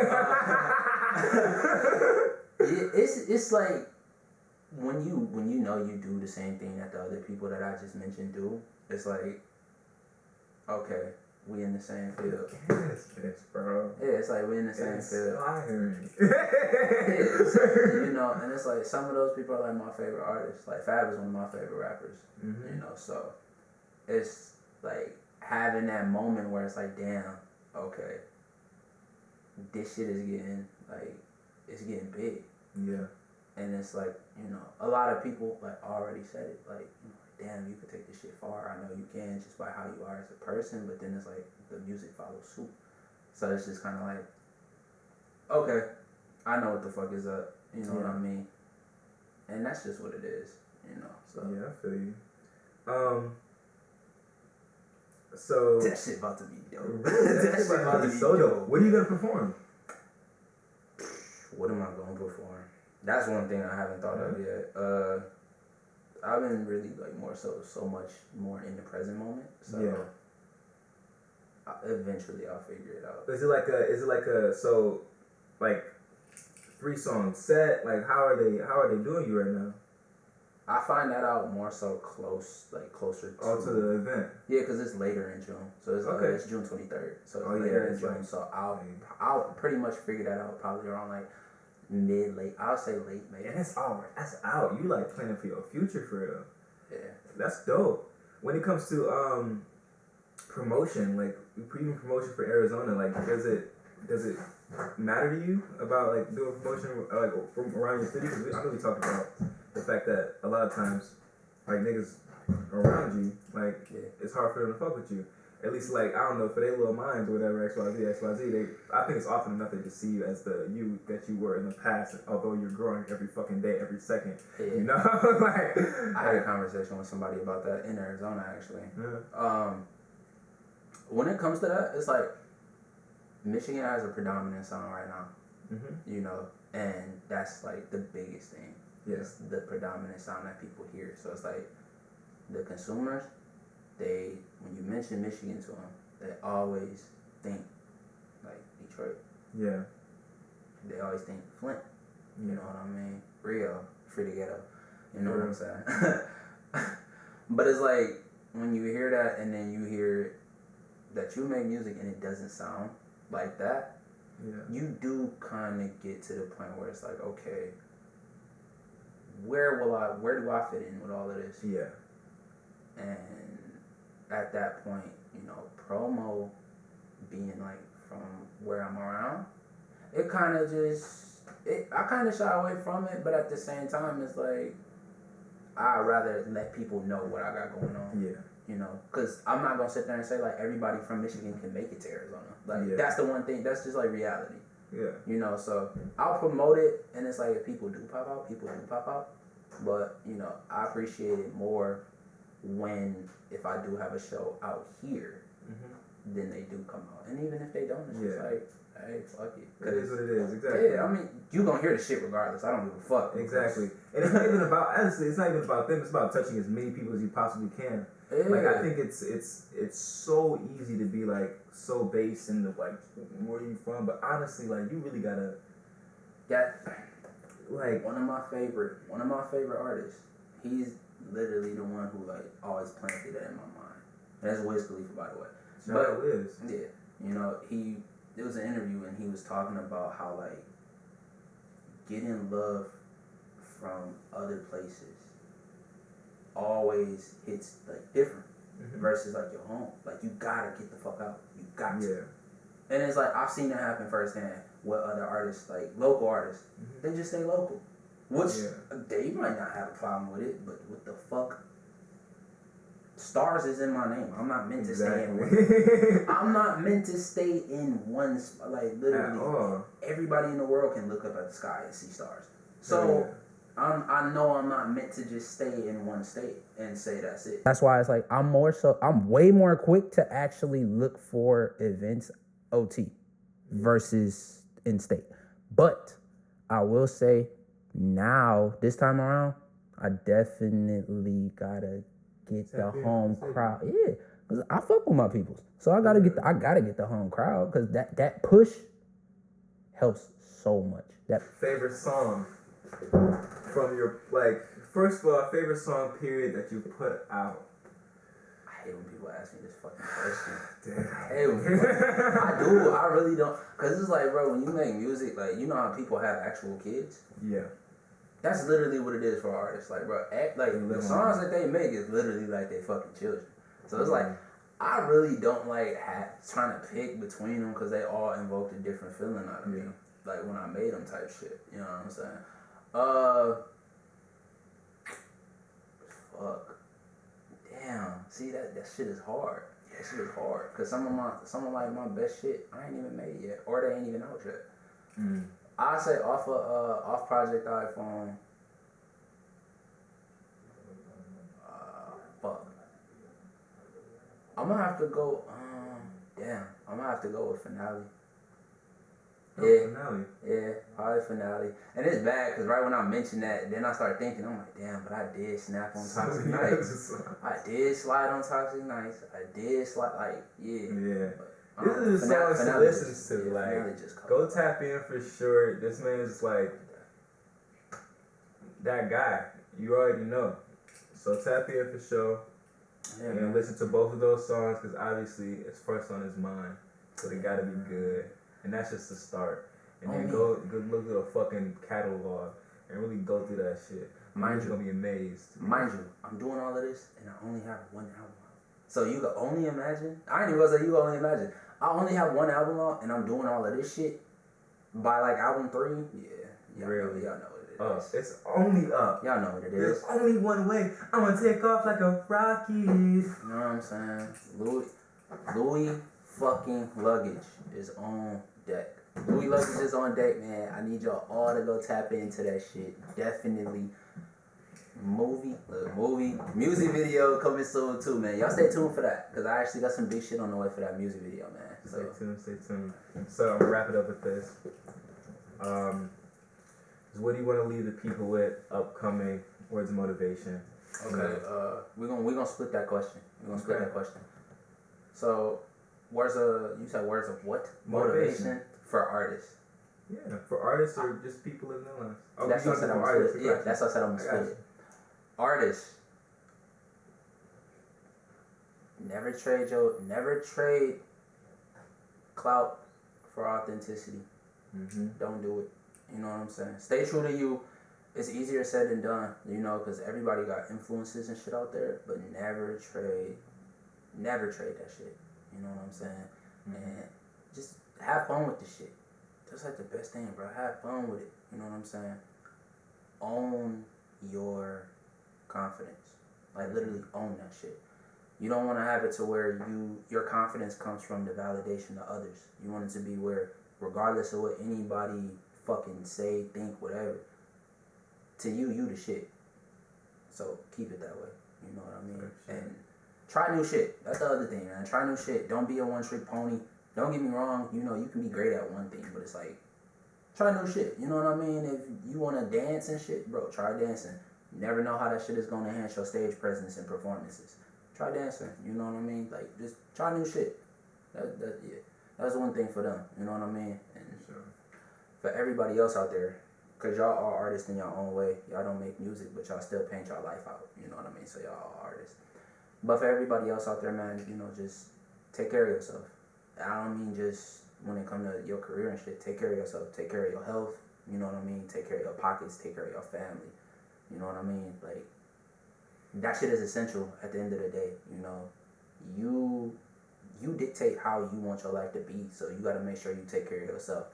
It's like when you know you do the same thing that the other people that I just mentioned do. It's like, okay, we in the same field. Yes, bro. Yeah, it's like we in the same field. Inspiring. You know, and it's like some of those people are like my favorite artists. Like Fab is one of my favorite rappers. Mm-hmm. You know, so it's like having that moment where it's like, damn, okay, this shit is getting like, it's getting big. Yeah. And it's like, you know, a lot of people like already said it, like, you know, damn, you could take this shit far. I know you can just by how you are as a person, but then it's like the music follows suit. So it's just kind of like, okay, I know what the fuck is up. You know what I mean? And that's just what it is, you know. So yeah, I feel you. So that shit about to be dope. that shit about to be so dope. What are you gonna perform? What am I gonna perform? That's one thing I haven't thought of yet. I've been really like so much more in the present moment. So eventually I'll figure it out. Is it like a so like 3-song set? Like how are they doing you right now? I find that out more so closer to the event. Yeah, because it's later in June, so it's it's June 23rd, so it's later in June. Right. So I'll pretty much figure that out probably around like late. I'll say late maybe. And that's out. You like planning for your future for real. Yeah, that's dope. When it comes to promotion, like even promotion for Arizona, like does it matter to you about like doing promotion like from around your city? Because I know we talked about the fact that a lot of times like niggas around you, like it's hard for them to fuck with you. At least like I don't know, for their little minds or whatever, XYZ, I think it's often enough they just see you as the you that you were in the past, although you're growing every fucking day, every second. Yeah. You know? Like I had a conversation with somebody about that in Arizona actually. Yeah. When it comes to that, it's like Michigan has a predominant sound right now. Mm-hmm. You know, and that's like the biggest thing. Yes. The predominant sound that people hear. So it's like the consumers, when you mention Michigan to them, they always think like Detroit. Yeah. They always think Flint. You know what I mean? Rio, free to ghetto. You know what I'm saying? But it's like when you hear that and then you hear that you make music and it doesn't sound like that, you do kind of get to the point where it's like, okay, where do I fit in with all of this? Yeah. And at that point, you know, promo being like from where I'm around, it kind of I kind of shy away from it, but at the same time, it's like, I'd rather let people know what I got going on. Yeah. You know, because I'm not going to sit there and say, like, everybody from Michigan can make it to Arizona. Like, that's the one thing, that's just, like, reality. Yeah. You know, so I'll promote it, and it's like, if people do pop out, people do pop out. But, you know, I appreciate it more if I do have a show out here, then they do come out. And even if they don't, it's just like, hey, fuck it. It is what it is, exactly. Yeah, I mean, you gonna hear the shit regardless. I don't give a fuck. Exactly. And it's not even about, honestly, it's not even about them. It's about touching as many people as you possibly can. Yeah. Like, I think it's so easy to be, like, so based in the, like, where you from. But honestly, like, you really gotta... Like, one of my favorite artists, he's literally the one who, like, always planted that in my mind. And that's Wiz Khalifa, by the way. Shout out Wiz. Yeah. You know, there was an interview and he was talking about how, like, getting love from other places always hits, like, different versus, like, your home. Like, you gotta get the fuck out. You got to. Yeah. And it's like, I've seen it happen firsthand with other artists, like, local artists. They just stay local. Which, they might not have a problem with it, but what the fuck? Stars is in my name. I'm not meant to stay in one. I'm not meant to stay in one spot. Like, literally, everybody in the world can look up at the sky and see stars. So, I know I'm not meant to just stay in one state and say that's it. That's why it's like, I'm way more quick to actually look for events OT versus in-state. But I will say now, this time around, I definitely gotta get the home crowd. Yeah, because I fuck with my peoples. So I gotta get the home crowd, because that push helps so much. That favorite song from your, like, first of all, favorite song period that you put out. I hate when people ask me this fucking question. Damn. I hate when people, I do. I really don't. Cause it's like, bro, when you make music, like, you know how people have actual kids. Yeah. That's literally what it is for artists. Like, bro, like the songs that they make is literally like they fucking children. So it's like, I really don't like trying to pick between them because they all invoked a different feeling out of me. Like when I made them type shit. You know what I'm saying? Fuck. Damn. See that shit is hard. That shit is hard. Cause some of my best shit I ain't even made yet, or they ain't even out yet. I say off Project iPhone. Fuck. I'm gonna have to go. I'm gonna have to go with Finale. Finale. Yeah, probably Finale. And it's bad because right when I mentioned that, then I started thinking, I'm like, damn, but I did snap on Toxic Nights. I did slide on Toxic Nights. I did slide, like, yeah. Yeah. But, this is a song to listen to. Like, go tap in for sure. This man's like that guy. You already know. So tap in for sure. Yeah, and listen to both of those songs because obviously it's first on his mind. So they gotta be good. And that's just the start. And then go look at a fucking catalog and really go through that shit. You're gonna be amazed. Mind you, I'm doing all of this and I only have one album out. So you can only imagine. I ain't even gonna say you can only imagine. I only have one album out and I'm doing all of this shit by like album 3. Yeah, really? Y'all know what it is. It's only up. Y'all know what it is. There's only one way. I'm gonna take off like a rocket. You know what I'm saying? Louis fucking Luggage is on deck. Louis Luggage is on deck, man. I need y'all all to go tap into that shit. Definitely. Music video coming soon too, man. Y'all stay tuned for that, because I actually got some big shit on the way for that music video, man. So. Stay tuned. So I'm gonna wrap it up with this. What do you want to leave the people with upcoming words of motivation? Okay, we're gonna split that question. So, you said words of what? Motivation for artists. Yeah, for artists or just people in their lives. Oh, that's what I said I'm gonna split. Yeah, that's what I said I'm gonna split. Artists. Never trade clout for authenticity. Don't do it. You know what I'm saying? Stay true to you. It's easier said than done, you know, because everybody got influences and shit out there, but never trade that shit. You know what I'm saying? And just have fun with the shit. That's like the best thing, bro. Have fun with it. You know what I'm saying? Own your confidence. Like, literally own that shit. You don't want to have it to where your confidence comes from the validation of others. You want it to be where, regardless of what anybody fucking say, think, whatever, to you the shit. So keep it that way. You know what I mean? Sure. And try new shit. That's the other thing, man. Try new shit. Don't be a one-trick pony. Don't get me wrong. You know, you can be great at one thing, but it's like, try new shit. You know what I mean? If you want to dance and shit, bro, try dancing. You never know how that shit is going to enhance your stage presence and performances. Try dancing. You know what I mean? Like, just try new shit. That's one thing for them. You know what I mean? And for everybody else out there, because y'all are artists in your own way. Y'all don't make music, but y'all still paint y'all life out. You know what I mean? So y'all are artists. But for everybody else out there, man, you know, just take care of yourself. I don't mean just when it comes to your career and shit. Take care of yourself. Take care of your health. You know what I mean? Take care of your pockets. Take care of your family. You know what I mean? Like, that shit is essential at the end of the day. You know, you dictate how you want your life to be. So you got to make sure you take care of yourself.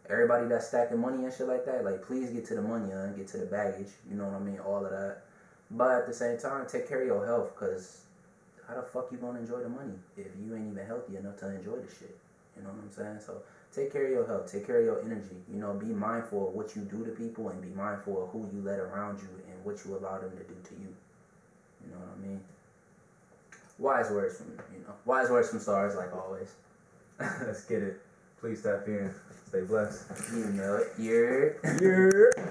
Everybody that's stacking money and shit like that, like, please get to the money and get to the baggage. You know what I mean? All of that. But at the same time, take care of your health, because how the fuck you gonna enjoy the money if you ain't even healthy enough to enjoy the shit? You know what I'm saying? So take care of your health. Take care of your energy. You know, be mindful of what you do to people, and be mindful of who you let around you and what you allow them to do to you. You know what I mean? Wise words from stars, like always. Let's get it. Please tap in. Stay blessed. You know it. Yeah.